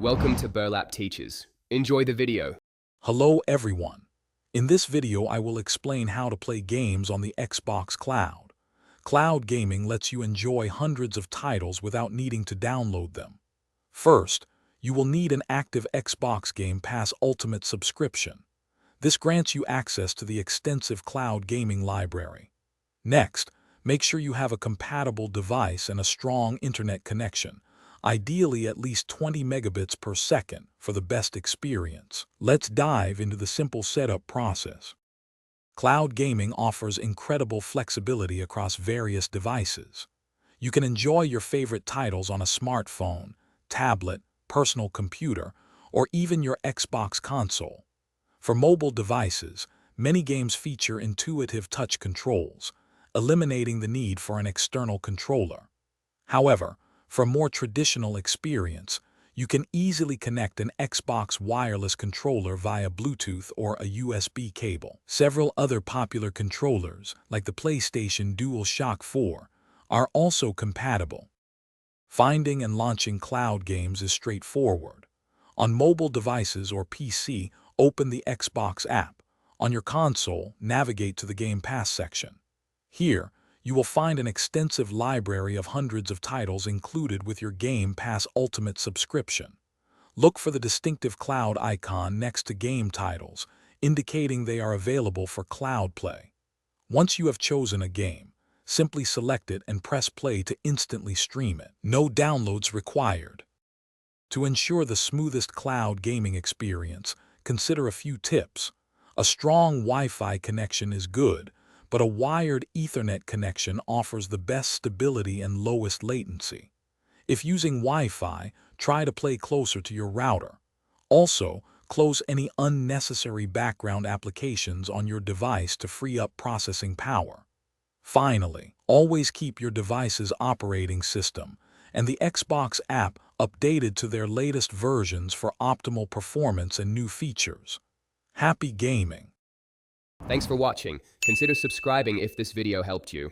Welcome to Burlap Teachers. Enjoy the video. Hello everyone. In this video I will explain how to play games on the Xbox Cloud. Cloud gaming lets you enjoy hundreds of titles without needing to download them. First, you will need an active Xbox Game Pass Ultimate subscription. This grants you access to the extensive cloud gaming library. Next, make sure you have a compatible device and a strong internet connection, ideally at least 20 megabits per second for the best experience. Let's dive into the simple setup process. Cloud gaming offers incredible flexibility across various devices. You can enjoy your favorite titles on a smartphone, tablet, personal computer, or even your Xbox console. For mobile devices, many games feature intuitive touch controls, eliminating the need for an external controller. However, for a more traditional experience, you can easily connect an Xbox wireless controller via Bluetooth or a USB cable. Several other popular controllers, like the PlayStation DualShock 4, are also compatible. Finding and launching cloud games is straightforward. On mobile devices or PC, open the Xbox app. On your console, navigate to the Game Pass section. Here, you will find an extensive library of hundreds of titles included with your Game Pass Ultimate subscription. Look for the distinctive cloud icon next to game titles, indicating they are available for cloud play. Once you have chosen a game, simply select it and press play to instantly stream it. No downloads required. To ensure the smoothest cloud gaming experience, consider a few tips. A strong Wi-Fi connection is good, but a wired Ethernet connection offers the best stability and lowest latency. If using Wi-Fi, try to play closer to your router. Also, close any unnecessary background applications on your device to free up processing power. Finally, always keep your device's operating system and the Xbox app updated to their latest versions for optimal performance and new features. Happy gaming! Thanks for watching. Consider subscribing if this video helped you.